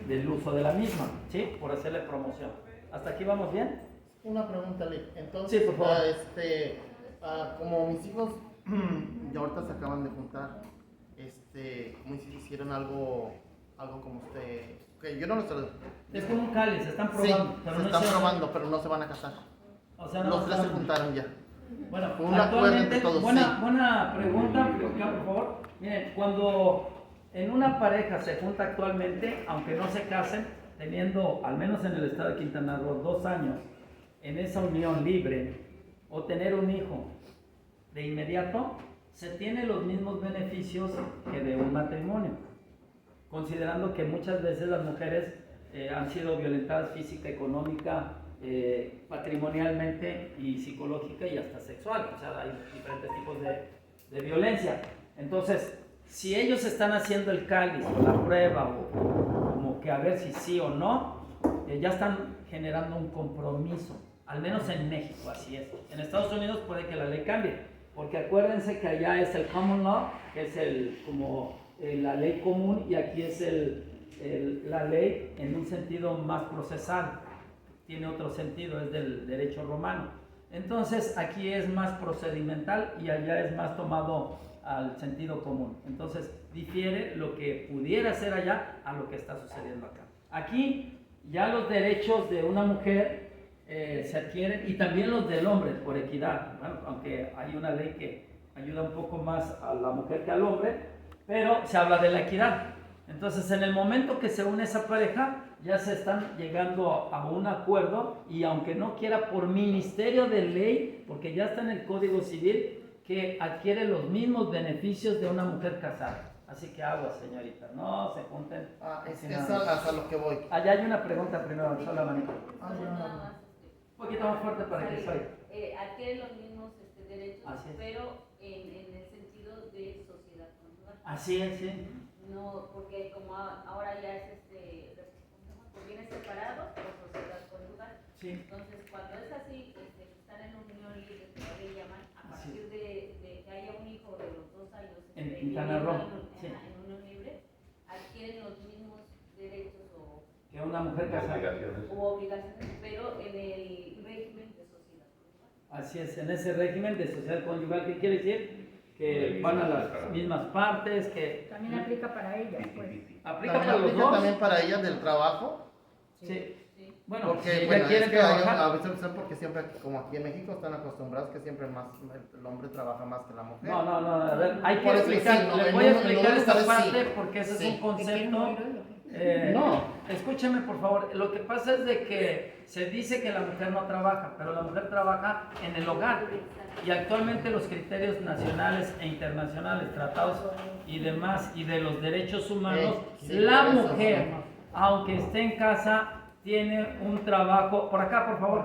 del uso de la misma, ¿sí? Por hacerle promoción. ¿Hasta aquí vamos bien? Una pregunta, Lee. Entonces, Sí, por favor. como mis hijos ya ahorita se acaban de juntar, como si hicieron algo como que yo no lo sé. Es como un cáliz, se están Sí, probando. se están probando, pero no se van a casar. O sea, Los tres se juntaron ya. Bueno, Un acuerdo entre actualmente, todos, buena pregunta, por favor. Miren, cuando en una pareja se junta actualmente, aunque no se casen, teniendo, al menos en el estado de Quintana Roo, 2 años en esa unión libre, o tener un hijo de inmediato, se tiene los mismos beneficios que de un matrimonio, considerando que muchas veces las mujeres han sido violentadas física, económica, patrimonialmente y psicológica y hasta sexual. O sea, hay diferentes tipos de violencia. Entonces, si ellos están haciendo el cáliz o la prueba o como que a ver si sí o no, ya están generando un compromiso, al menos en México, así es. En Estados Unidos puede que la ley cambie, porque acuérdense que allá es el common law, que es la ley común, y aquí es la ley en un sentido más procesal, tiene otro sentido, es del derecho romano. Entonces aquí es más procedimental y allá es más tomado al sentido común. Entonces difiere lo que pudiera ser allá a lo que está sucediendo acá. Aquí ya los derechos de una mujer se adquieren, y también los del hombre por equidad. Bueno, aunque hay una ley que ayuda un poco más a la mujer que al hombre, pero se habla de la equidad. Entonces, en el momento que se une esa pareja, ya se están llegando a un acuerdo, y aunque no quiera por ministerio de ley, porque ya está en el Código Civil, que adquiere los mismos beneficios de una mujer casada. Así que aguas, señorita, no se junten. Es a lo que voy. Allá hay una pregunta primero, sola manita. Un poquito más fuerte para que soy. Adquiere los mismos derechos, es. pero en el sentido de sociedad conjugal. Así es, sí. No, porque como ahora ya es pues viene separados por sociedad conjugal. Sí. Entonces, cuando es así, están en unión libre, que le llaman, a partir de que haya un hijo de los 2 años En Quintana Roo, sí, en unión libre, adquieren los mismos derechos que una mujer casada. o obligaciones, pero en el régimen de sociedad conjugal. Así es, en ese régimen de sociedad conyugal, ¿qué quiere decir? Que van a las mismas partes, que... También aplica para ellas, pues. ¿Aplica para los dos? También para ellas del trabajo. Sí. Bueno, Porque si ella quiere trabajar... a veces porque siempre, como aquí en México, están acostumbrados que siempre el hombre trabaja más que la mujer. No, a ver, hay que Por eso explicar, sí, les en voy a uno- explicar en esta uno parte sí. porque ese Sí. es un concepto... No. Escúchame por favor, lo que pasa es de que se dice que la mujer no trabaja, pero la mujer trabaja en el hogar, y actualmente los criterios nacionales e internacionales, tratados y demás, y de los derechos humanos, Sí, la por eso, mujer, sí. aunque esté en casa, tiene un trabajo, por acá por favor,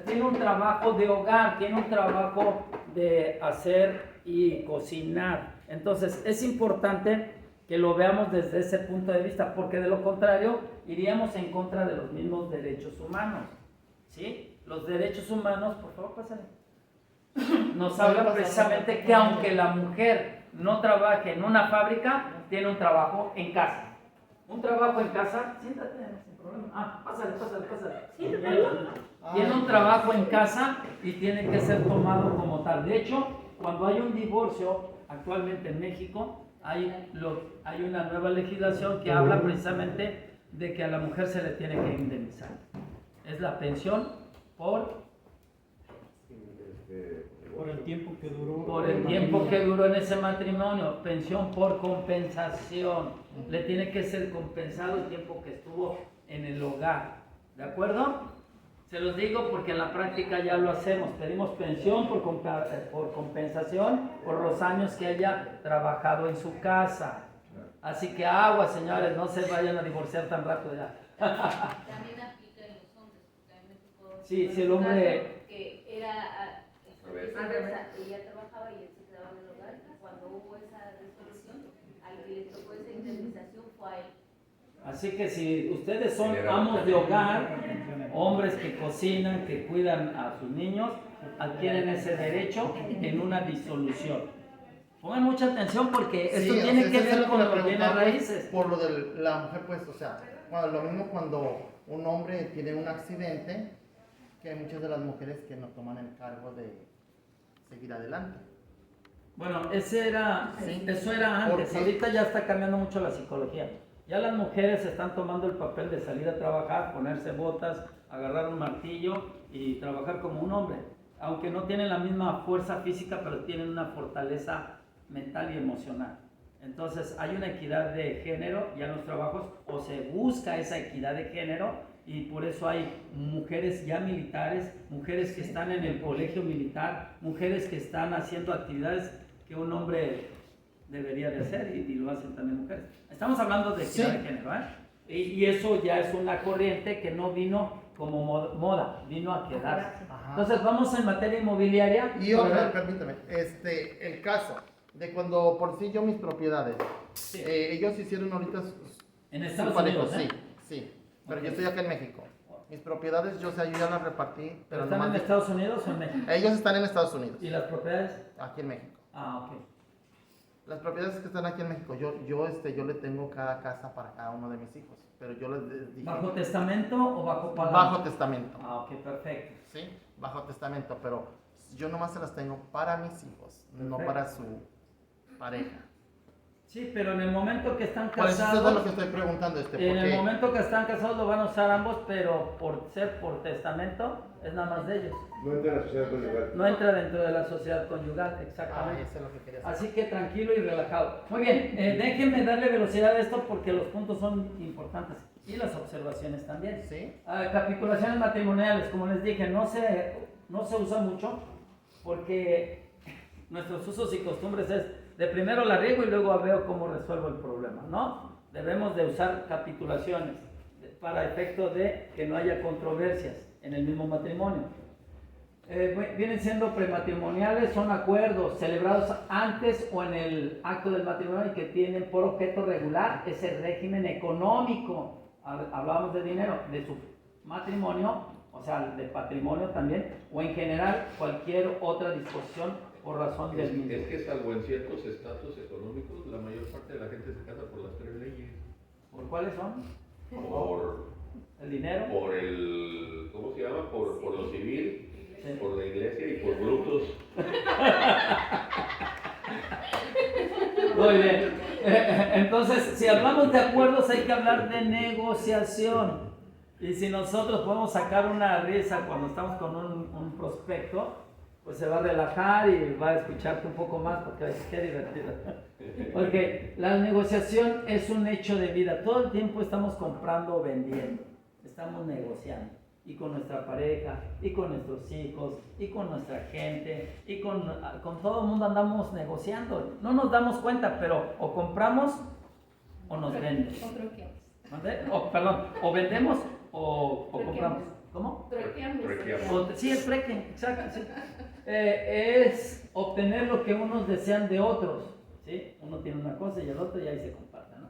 tiene un trabajo de hogar, tiene un trabajo de hacer y cocinar. Entonces es importante que lo veamos desde ese punto de vista, porque de lo contrario iríamos en contra de los mismos derechos humanos, ¿sí? Los derechos humanos, por favor, pásale, nos hablan precisamente que aunque la mujer no trabaje en una fábrica, tiene un trabajo en casa. Un trabajo en casa, siéntate, sin problema. Pásale. Tiene un trabajo en casa y tiene que ser tomado como tal. De hecho, cuando hay un divorcio actualmente en México, hay una nueva legislación que habla precisamente de que a la mujer se le tiene que indemnizar. Es la pensión por el tiempo que duró. Por el tiempo que duró en ese matrimonio. Pensión por compensación. Le tiene que ser compensado el tiempo que estuvo en el hogar. ¿De acuerdo? Se los digo porque en la práctica ya lo hacemos. Pedimos pensión por compensación por los años que haya trabajado en su casa. Así que agua, señores, no se vayan a divorciar tan rápido ya. También aplica en los hombres, porque también me tocó Sí, si el hombre... que era ella trabajaba y él se quedaba en el hogar, y cuando hubo esa resolución, al que le tocó esa indemnización fue a él. Así que si ustedes son amos de hogar, hombres que cocinan, que cuidan a sus niños, adquieren ese derecho en una disolución. Pongan mucha atención porque esto Sí, o tiene sea, que eso es ver lo con me lo que tiene preguntaba, raíces. Por lo de la mujer, pues, o sea, bueno, lo mismo cuando un hombre tiene un accidente, que hay muchas de las mujeres que no toman el cargo de seguir adelante. Bueno, Sí. eso era antes, Porque- ahorita ya está cambiando mucho la psicología. Ya las mujeres están tomando el papel de salir a trabajar, ponerse botas, agarrar un martillo y trabajar como un hombre. Aunque no tienen la misma fuerza física, pero tienen una fortaleza mental y emocional. Entonces hay una equidad de género ya en los trabajos, o se busca esa equidad de género, y por eso hay mujeres ya militares, mujeres que están en el colegio militar, mujeres que están haciendo actividades que un hombre debería de hacer y lo hacen también mujeres. Estamos hablando de equidad Sí. de género, ¿eh? Y eso ya es una corriente que no vino como moda, vino a quedarse. Ajá. Entonces vamos en materia inmobiliaria. Y otra, permítame, el caso de cuando por sí yo mis propiedades, Sí. ellos hicieron ahorita En su Estados parejo, Unidos, ¿eh? sí, pero Ok. yo estoy acá en México. Mis propiedades, yo ya las repartí, ¿Pero pero están en nomás Estados Unidos o en México? ellos están en Estados Unidos, ¿Y las propiedades? aquí en México. Ah, ok. Las propiedades que están aquí en México, yo le tengo cada casa para cada uno de mis hijos, pero yo les dije ¿Bajo testamento o bajo palabra? bajo testamento, Ah, ok, perfecto. ¿sí? Bajo testamento, pero yo nomás se las tengo para mis hijos, no Perfecto. para su pareja. Sí, pero en el momento que están Por eso es casados, lo que estoy preguntando, en porque el momento que están casados lo van a usar ambos, pero por ser por testamento es nada más de ellos. No entra en la sociedad conyugal. No entra dentro de la sociedad conyugal, ah, exactamente. eso es lo que quería saber. Así que tranquilo y relajado. Muy bien, déjenme darle velocidad a esto porque los puntos son importantes y las observaciones también. ¿Sí? Capitulaciones matrimoniales, como les dije, no se usa mucho porque nuestros usos y costumbres es de primero la riego y luego veo cómo resuelvo el problema, ¿no? Debemos de usar capitulaciones para efecto de que no haya controversias en el mismo matrimonio. Vienen siendo prematrimoniales, son acuerdos celebrados antes o en el acto del matrimonio y que tienen por objeto regular ese régimen económico. Hablábamos de dinero, de su matrimonio, o sea, de patrimonio también, o en general cualquier otra disposición por razón del mismo. Es que salvo en ciertos estatus económicos, la mayor parte de la gente se casa por las tres leyes. ¿Por cuáles son? Por ¿El dinero? el, ¿cómo se llama? Por lo civil, Sí. por la iglesia y por brutos. Muy bien. Entonces, si hablamos de acuerdos, hay que hablar de negociación. Y si nosotros podemos sacar una risa cuando estamos con un prospecto, pues se va a relajar y va a escucharte un poco más porque va a decir, qué divertido. Porque la negociación es un hecho de vida. Todo el tiempo estamos comprando o vendiendo. Estamos negociando. Y con nuestra pareja, y con nuestros hijos, y con nuestra gente, y con todo el mundo andamos negociando. No nos damos cuenta, pero o compramos o nos venden. O vendemos o compramos. ¿Cómo? Sí, el trueque, exacto. Sí. Es obtener lo que unos desean de otros. ¿Sí? Uno tiene una cosa y el otro y ahí se comparte, ¿no?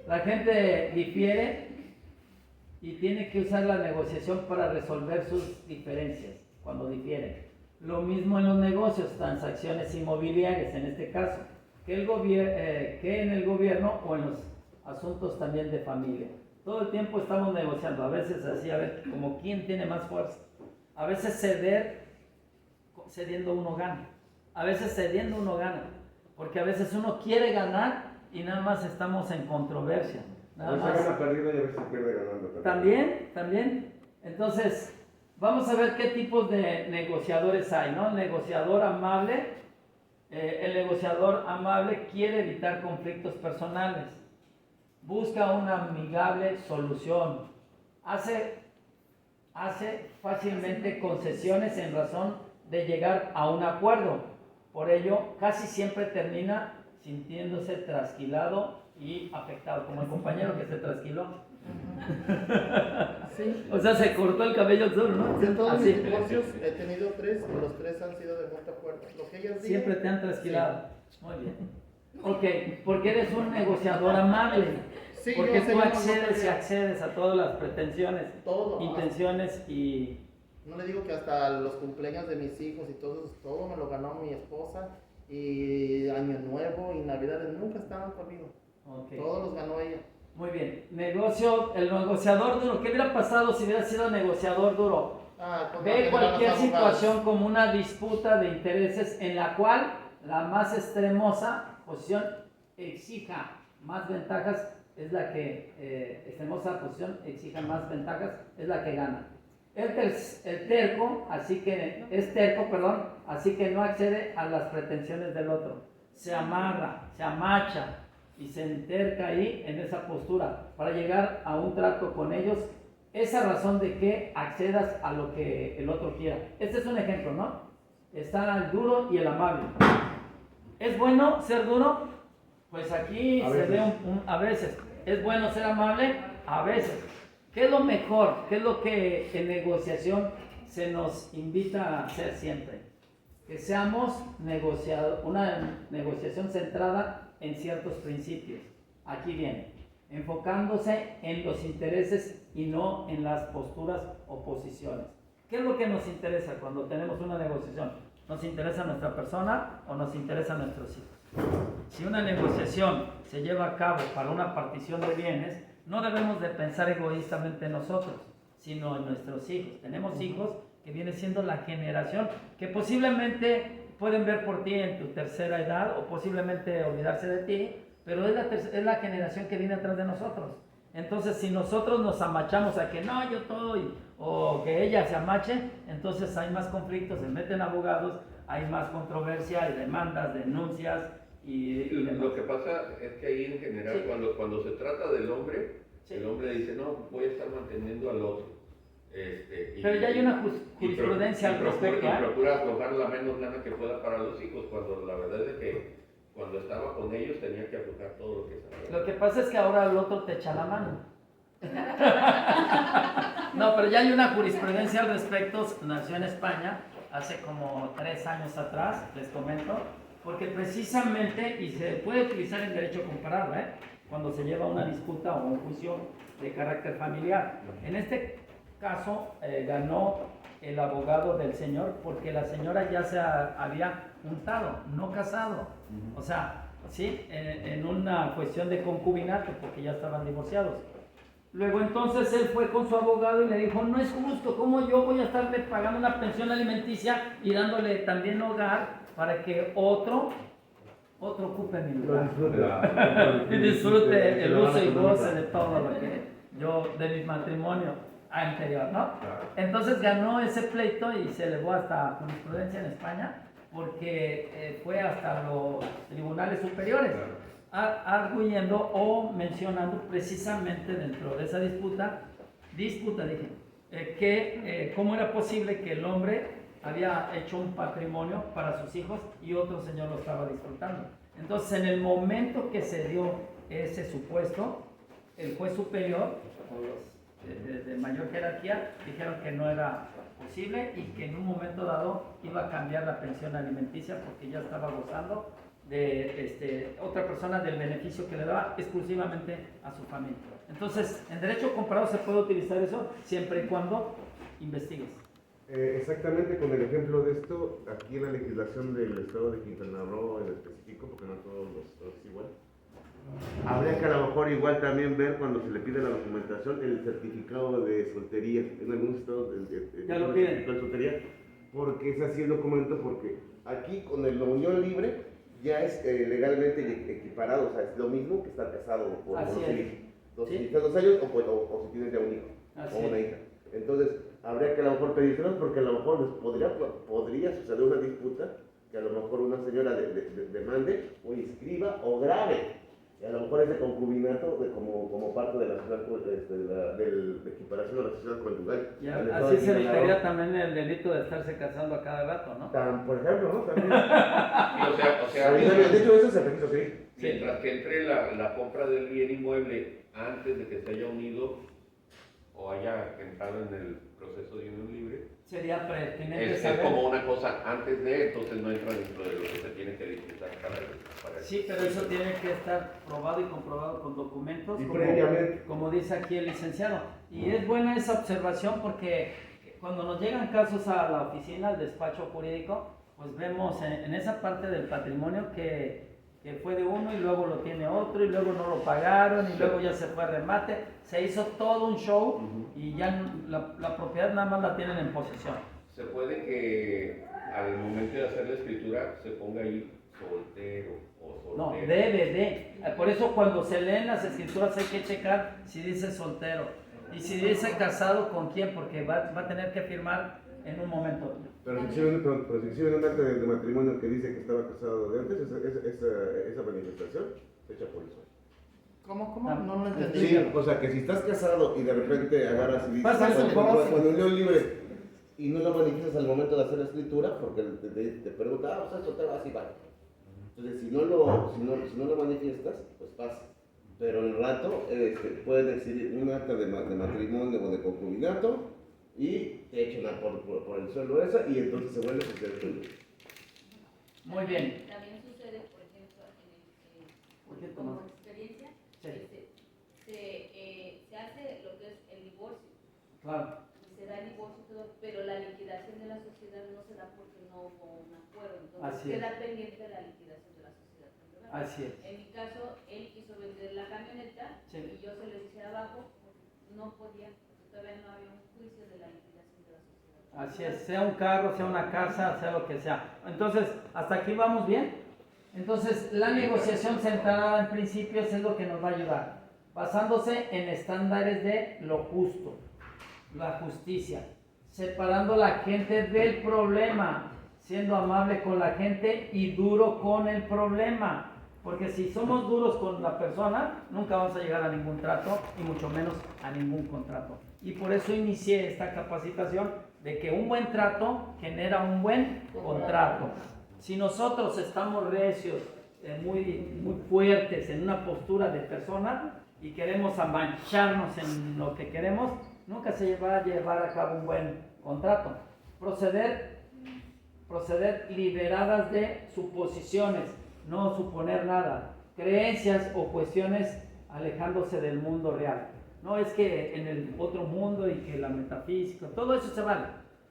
La gente difiere y tiene que usar la negociación para resolver sus diferencias cuando difieren. Lo mismo en los negocios, transacciones inmobiliarias en este caso, que en el gobierno o en los asuntos también de familia. Todo el tiempo estamos negociando, a veces así, a ver, como quién tiene más fuerza. A veces cediendo uno gana. A veces cediendo uno gana. Porque a veces uno quiere ganar y nada más estamos en controversia. Nada A veces más. gana perdiendo y a veces pierde ganando también. También. Entonces, vamos a ver qué tipos de negociadores hay, ¿no? El negociador amable. El negociador amable quiere evitar conflictos personales. Busca una amigable solución. Hace fácilmente concesiones en razón de llegar a un acuerdo. Por ello, casi siempre termina sintiéndose trasquilado y afectado, como el compañero que se trasquiló. Sí. O sea, se cortó el cabello solo, ¿no? Yo en todos Así. mis divorcios he tenido 3 y los 3 han sido de mutuo acuerdo. Lo que ellas digan, Siempre te han trasquilado. Muy bien. Ok, porque eres un negociador amable. Sí, Porque yo sé, tú yo no accedes y quería accedes a todas las pretensiones, todo. intenciones y... No le digo que hasta los cumpleaños de mis hijos y todo me lo ganó mi esposa y Año Nuevo y Navidades nunca estaban conmigo. Ok. Todos los ganó ella. Muy bien. El negociador duro. ¿Qué hubiera pasado si hubiera sido negociador duro? Pues Ve no, cualquier los abogados. situación como una disputa de intereses en la cual la más extremosa posición exija más ventajas, es la que, extremosa posición exija más ventajas, es la que gana. El terco, así que no accede a las pretensiones del otro. Se amarra, se amacha y se enterca ahí en esa postura para llegar a un trato con ellos. Esa razón de que accedas a lo que el otro quiera. Este es un ejemplo, ¿no? Está el duro y el amable. ¿Es bueno ser duro? Pues aquí se ve a veces. ¿Es bueno ser amable? A veces. ¿Qué es lo mejor? ¿Qué es lo que en negociación se nos invita a hacer siempre? Que seamos una negociación centrada en ciertos principios. Aquí viene. Enfocándose en los intereses y no en las posturas o posiciones. ¿Qué es lo que nos interesa cuando tenemos una negociación? ¿Nos interesa nuestra persona o nos interesan nuestros hijos? Si una negociación se lleva a cabo para una partición de bienes, no debemos de pensar egoístamente en nosotros, sino en nuestros hijos. Tenemos hijos que viene siendo la generación que posiblemente pueden ver por ti en tu tercera edad o posiblemente olvidarse de ti, pero es la generación que viene atrás de nosotros. Entonces, si nosotros nos amachamos a que no, yo todo, o que ella se amache, entonces hay más conflictos, se meten abogados, hay más controversia, hay demandas, denuncias y demás. Lo que pasa es que ahí en general, Sí. cuando se trata del hombre, Sí. el hombre dice, no, voy a estar manteniendo al otro. Pero ya hay una jurisprudencia al respecto. Y procura aflojar la menos lana que pueda para los hijos, cuando la verdad es que cuando estaba con ellos tenía que aflojar todo lo que sabía. Lo que pasa es que ahora el otro te echa la mano. No, pero ya hay una jurisprudencia al respecto, nació en España hace como 3 años atrás, les comento, porque precisamente, y se puede utilizar en derecho comparado, cuando se lleva una disputa o un juicio de carácter familiar. En este caso ganó el abogado del señor porque la señora ya se había juntado, no casado. O sea, sí, en una cuestión de concubinato porque ya estaban divorciados. Luego entonces él fue con su abogado y le dijo, no es justo, ¿cómo yo voy a estarle pagando una pensión alimenticia y dándole también hogar para que otro ocupe mi lugar? Y disfrute el uso y goce de todo lo que de mi matrimonio anterior, ¿no? Entonces ganó ese pleito y se elevó hasta jurisprudencia en España porque fue hasta los tribunales superiores, arguyendo o mencionando precisamente dentro de esa disputa dije, que cómo era posible que el hombre había hecho un patrimonio para sus hijos y otro señor lo estaba disfrutando. Entonces, en el momento que se dio ese supuesto, el juez superior, o los de mayor jerarquía, dijeron que no era posible y que en un momento dado iba a cambiar la pensión alimenticia porque ya estaba gozando de otra persona del beneficio que le daba exclusivamente a su familia. Entonces, en derecho comparado se puede utilizar eso siempre y cuando investigues. Exactamente, con el ejemplo de esto, aquí en la legislación del estado de Quintana Roo en específico, porque no todos los estados es igual, habría que a lo mejor igual también ver cuando se le pide la documentación el certificado de soltería. En algunos estados ya lo piden. certificado de soltería, porque es así el documento, porque aquí con la unión libre ya es legalmente equiparado, o sea, es lo mismo que estar casado por Así dos es. hijos. ¿Sí? 2 años o si tienes ya un hijo Así o una es. hija. Entonces, habría que a lo mejor pedírselos porque a lo mejor podría suceder una disputa que a lo mejor una señora demande o inscriba o grave. Y a lo mejor ese concubinato como parte de la sociedad, de equiparación a la sociedad conyugal. Ya, Al estado así de se Quintana Roo. evitaría también el delito de estarse casando a cada rato, ¿no? Por ejemplo, ¿no? También. O sea, De hecho, eso es el registro civil. mientras que entre la compra del bien inmueble antes de que se haya unido o haya entrado en el proceso de unión libre, Sería pertinente es saber. como una cosa antes de, entonces no entra dentro de lo que se tiene que disputar para Sí, pero eso tiene que estar probado y comprobado con documentos, Y previamente. como dice aquí el licenciado. Y es buena esa observación porque cuando nos llegan casos a la oficina, al despacho jurídico, pues vemos en esa parte del patrimonio que fue de uno y luego lo tiene otro y luego no lo pagaron y luego ya se fue a remate. Se hizo todo un show y ya la propiedad nada más la tienen en posesión. Se puede que al momento de hacer la escritura se ponga ahí soltero o soltera. No, debe de. Por eso cuando se leen las escrituras hay que checar si dice soltero. Y si dice casado, ¿con quién? Porque va a tener que firmar en un momento. Pero si exhiben un acta de matrimonio que dice que estaba casado de antes, esa manifestación se echa por eso. ¿Cómo? No lo entendí. Sí, o sea que si estás casado y de repente agarras y dices, Pásale, cuando un león libre y no lo manifiestas al momento de hacer la escritura, porque te pregunta, o sea, soltero, así va. Entonces, si no lo manifiestas, pues pasa. Pero en el rato pueden exhibir un acta de matrimonio o de concubinato y te echan por el suelo esa y entonces se vuelve a ser tuyo. Muy bien. También sucede, por ejemplo, ¿Por qué como tomas? experiencia, Sí. se hace lo que es el divorcio. Claro. Y se da el divorcio y todo, pero la liquidación de la sociedad no se da porque no hubo un acuerdo. Entonces Así es. queda pendiente la liquidación de la sociedad temporal. Así es. En mi caso, él quiso vender la camioneta Sí. y yo se lo hice abajo, no podía, porque todavía no había un juicio de la liquidación de la sociedad. Así es, sea un carro, sea una casa, sea lo que sea. Entonces, ¿hasta aquí vamos bien? Entonces, la negociación centrada en principios es lo que nos va a ayudar, basándose en estándares de lo justo, la justicia, separando a la gente del problema, siendo amable con la gente y duro con el problema. Porque si somos duros con la persona, nunca vamos a llegar a ningún trato y mucho menos a ningún contrato. Y por eso inicié esta capacitación de que un buen trato genera un buen contrato. Si nosotros estamos recios, muy fuertes en una postura de persona y queremos amancharnos en lo que queremos, nunca se va a llevar a cabo un buen contrato. Proceder liberadas de suposiciones, no suponer nada, creencias o cuestiones alejándose del mundo real. No es que en el otro mundo y que la metafísica, todo eso se vale,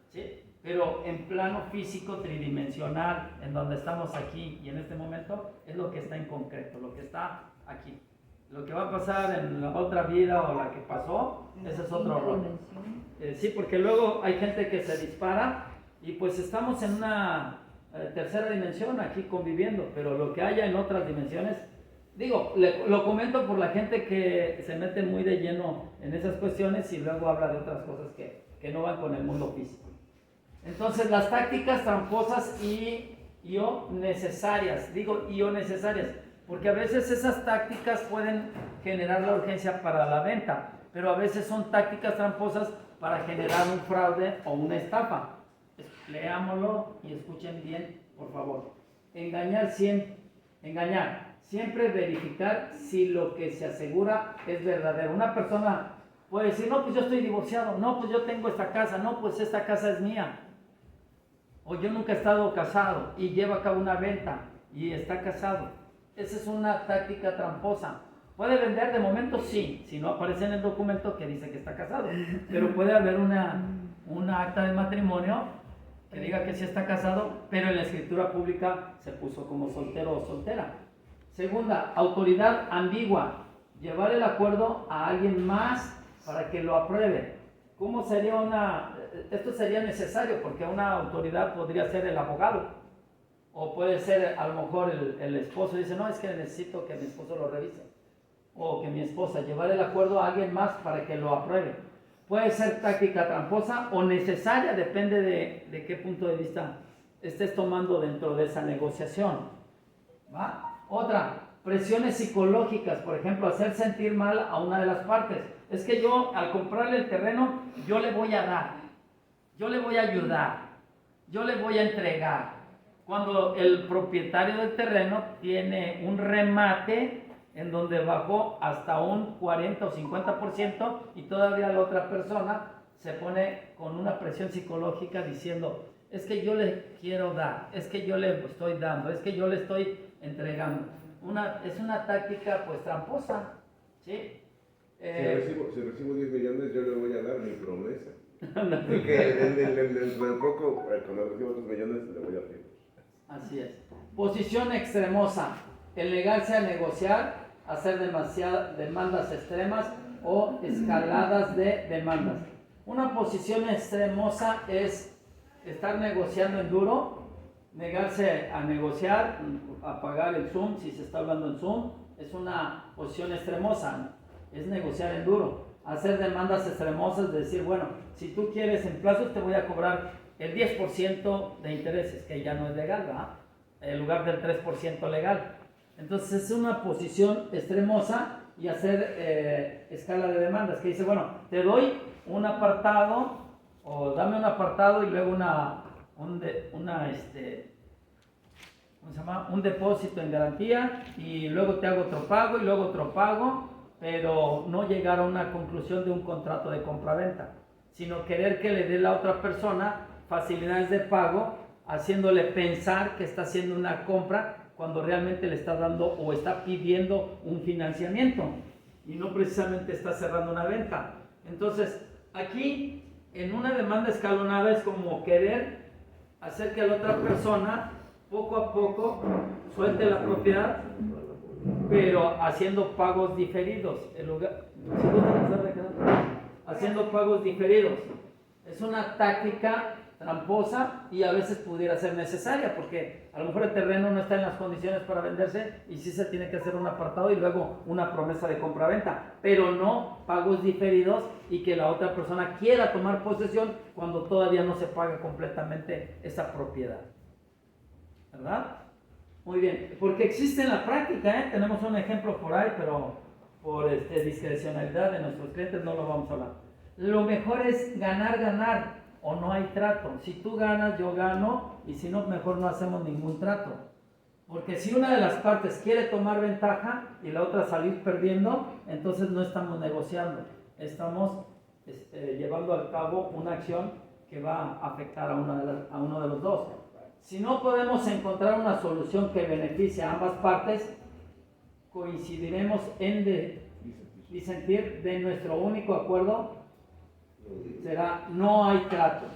¿sí? Pero en plano físico, tridimensional, en donde estamos aquí y en este momento, es lo que está en concreto, lo que está aquí. Lo que va a pasar en la otra vida o la que pasó, ese es otro rollo. Sí, porque luego hay gente que se dispara y pues estamos en una tercera dimensión aquí conviviendo, pero lo que haya en otras dimensiones, digo, lo comento por la gente que se mete muy de lleno en esas cuestiones y luego habla de otras cosas que no van con el mundo físico. Entonces, las tácticas tramposas y o necesarias, digo y o necesarias, porque a veces esas tácticas pueden generar la urgencia para la venta, pero a veces son tácticas tramposas para generar un fraude o una estafa. Leámoslo y escuchen bien, por favor. Engañar, siempre verificar si lo que se asegura es verdadero. Una persona puede decir, no, pues yo estoy divorciado, no, pues yo tengo esta casa, no, pues esta casa es mía. O yo nunca he estado casado y lleva a cabo una venta y está casado. Esa es una táctica tramposa. ¿Puede vender de momento? Sí, si no aparece en el documento que dice que está casado. Pero puede haber una acta de matrimonio que diga que sí está casado, pero en la escritura pública se puso como soltero o soltera. Segunda, autoridad ambigua. Llevar el acuerdo a alguien más para que lo apruebe. ¿Cómo sería esto sería necesario porque una autoridad podría ser el abogado o puede ser a lo mejor el esposo, dice, no, es que necesito que mi esposo lo revise o que mi esposa, llevar el acuerdo a alguien más para que lo apruebe. Puede ser táctica tramposa o necesaria, depende de qué punto de vista estés tomando dentro de esa negociación. ¿Va? Otra, presiones psicológicas, por ejemplo, hacer sentir mal a una de las partes. Es que yo, al comprarle el terreno, yo le voy a dar, yo le voy a ayudar, yo le voy a entregar. Cuando el propietario del terreno tiene un remate en donde bajó hasta un 40 o 50% y todavía la otra persona se pone con una presión psicológica diciendo, es que yo le quiero dar, es que yo le estoy dando, es que yo le estoy entregando. Es una táctica pues tramposa, ¿sí? Si recibo 10 millones, yo le voy a dar mi promesa. Porque dentro de poco, cuando recibo otros millones, le voy a pedir. Así es. Posición extremosa, el negarse a negociar, hacer demasiadas demandas extremas o escaladas de demandas. Una posición extremosa es estar negociando en duro, negarse a negociar, a pagar el Zoom, si se está hablando en Zoom, es una posición extremosa, es negociar en duro. Hacer demandas extremosas, de decir, bueno, si tú quieres en plazos te voy a cobrar el 10% de intereses, que ya no es legal, ¿verdad? En lugar del 3% legal. Entonces es una posición extremosa y hacer escala de demandas, que dice, bueno, te doy un apartado, o dame un apartado y luego ¿cómo se llama? Un depósito en garantía y luego te hago otro pago y luego otro pago, pero no llegar a una conclusión de un contrato de compraventa, sino querer que le dé la otra persona facilidades de pago, haciéndole pensar que está haciendo una compra cuando realmente le está dando o está pidiendo un financiamiento y no precisamente está cerrando una venta. Entonces, aquí en una demanda escalonada es como querer hacer que la otra persona poco a poco suelte la propiedad, pero haciendo pagos diferidos. Haciendo pagos diferidos. Es una táctica tramposa y a veces pudiera ser necesaria, porque a lo mejor el terreno no está en las condiciones para venderse y sí se tiene que hacer un apartado y luego una promesa de compra-venta, pero no pagos diferidos y que la otra persona quiera tomar posesión cuando todavía no se paga completamente esa propiedad. ¿Verdad? Muy bien, porque existe en la práctica, tenemos un ejemplo por ahí, pero por discrecionalidad de nuestros clientes no lo vamos a hablar. Lo mejor es ganar, ganar, o no hay trato. Si tú ganas, yo gano, y si no, mejor no hacemos ningún trato. Porque si una de las partes quiere tomar ventaja y la otra salir perdiendo, entonces no estamos negociando, estamos llevando a cabo una acción que va a afectar a uno de los dos. Si no podemos encontrar una solución que beneficie a ambas partes, coincidiremos en disentir de nuestro único acuerdo, será no hay trato.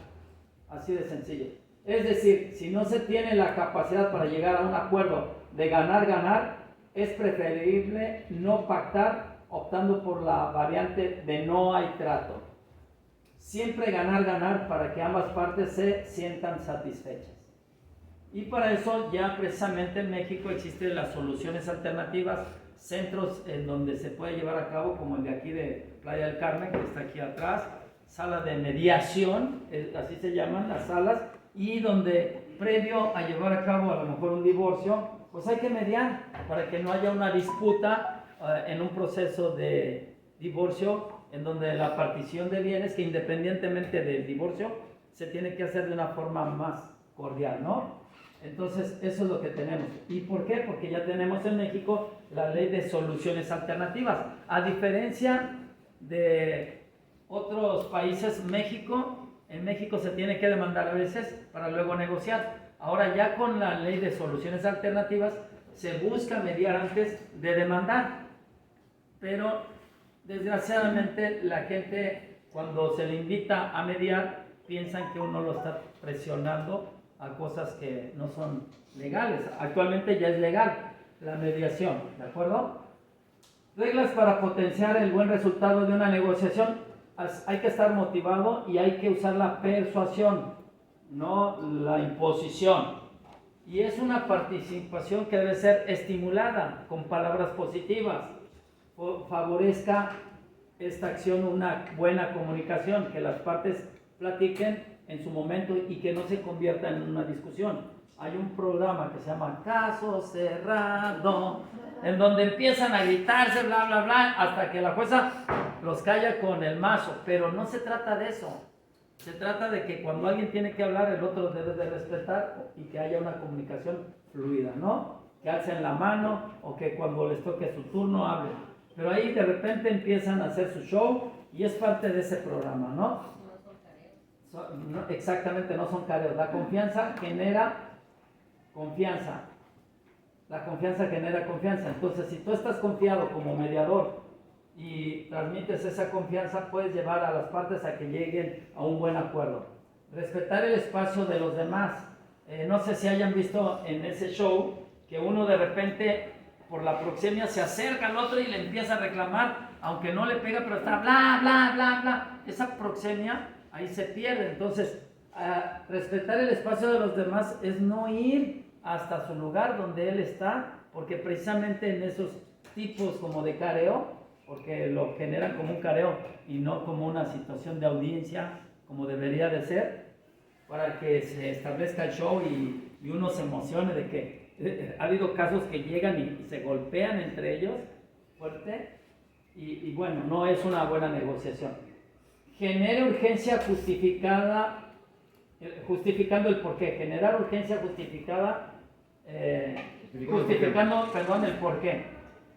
Así de sencillo. Es decir, si no se tiene la capacidad para llegar a un acuerdo de ganar, es preferible no pactar, optando por la variante de no hay trato. Siempre ganar para que ambas partes se sientan satisfechas. Y para eso ya precisamente en México existen las soluciones alternativas, centros en donde se puede llevar a cabo, como el de aquí de Playa del Carmen, que está aquí atrás, sala de mediación, así se llaman las salas, y donde previo a llevar a cabo a lo mejor un divorcio, pues hay que mediar para que no haya una disputa en un proceso de divorcio, en donde la partición de bienes, que independientemente del divorcio, se tiene que hacer de una forma más cordial, ¿no? Entonces, eso es lo que tenemos. ¿Y por qué? Porque ya tenemos en México la ley de soluciones alternativas. A diferencia de otros países, en México se tiene que demandar a veces para luego negociar. Ahora ya con la ley de soluciones alternativas se busca mediar antes de demandar. Pero desgraciadamente la gente, cuando se le invita a mediar, piensan que uno lo está presionando a cosas que no son legales. Actualmente ya es legal la mediación, ¿de acuerdo? Reglas para potenciar el buen resultado de una negociación. Hay que estar motivado y hay que usar la persuasión, no la imposición. Y es una participación que debe ser estimulada con palabras positivas. Favorezca esta acción una buena comunicación, que las partes platiquen en su momento y que no se convierta en una discusión. Hay un programa que se llama Caso Cerrado, en donde empiezan a gritarse, bla, bla, bla, hasta que la jueza los calla con el mazo. Pero no se trata de eso. Se trata de que cuando alguien tiene que hablar, el otro debe de respetar y que haya una comunicación fluida, ¿no? Que alcen la mano o que cuando les toque su turno hablen. Pero ahí de repente empiezan a hacer su show y es parte de ese programa, ¿no? No, exactamente, no son careos. La confianza genera confianza. La confianza genera confianza. Entonces, si tú estás confiado como mediador y transmites esa confianza, puedes llevar a las partes a que lleguen a un buen acuerdo. Respetar el espacio de los demás. no sé si hayan visto en ese show que uno de repente por la proxemia se acerca al otro y le empieza a reclamar, aunque no le pega, pero está bla, bla, bla, bla. Esa proxemia ahí se pierde. Entonces, respetar el espacio de los demás es no ir hasta su lugar donde él está, porque precisamente en esos tipos como de careo, porque lo generan como un careo y no como una situación de audiencia como debería de ser, para que se establezca el show y uno se emocione de que ha habido casos que llegan y se golpean entre ellos fuerte y bueno, no es una buena negociación. Genera urgencia justificada, justificando el porqué. Generar urgencia justificada, justificando, perdón, el porqué.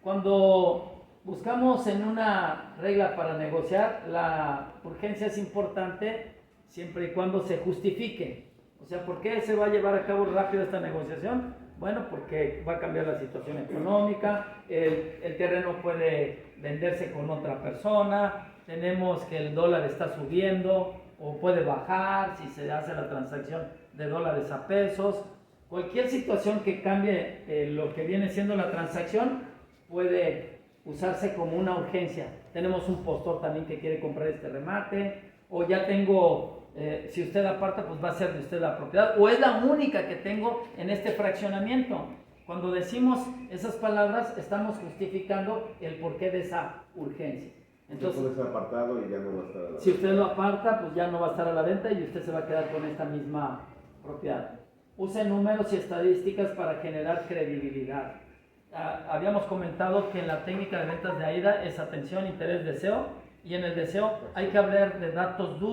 Cuando buscamos en una regla para negociar, la urgencia es importante siempre y cuando se justifique. O sea, ¿por qué se va a llevar a cabo rápido esta negociación? Bueno, porque va a cambiar la situación económica, el terreno puede venderse con otra persona, tenemos que el dólar está subiendo o puede bajar si se hace la transacción de dólares a pesos. Cualquier situación que cambie lo que viene siendo la transacción puede usarse como una urgencia. Tenemos un postor también que quiere comprar este remate, o ya tengo, si usted aparta, pues va a ser de usted la propiedad, o es la única que tengo en este fraccionamiento. Cuando decimos esas palabras, estamos justificando el porqué de esa urgencia. Entonces, puede ser apartado y ya no va a estar a la venta. Si usted lo aparta, pues ya no va a estar a la venta y usted se va a quedar con esta misma propiedad. Use números y estadísticas para generar credibilidad. Habíamos comentado que en la técnica de ventas de AIDA es atención, interés, deseo, y en el deseo hay que hablar de datos duros.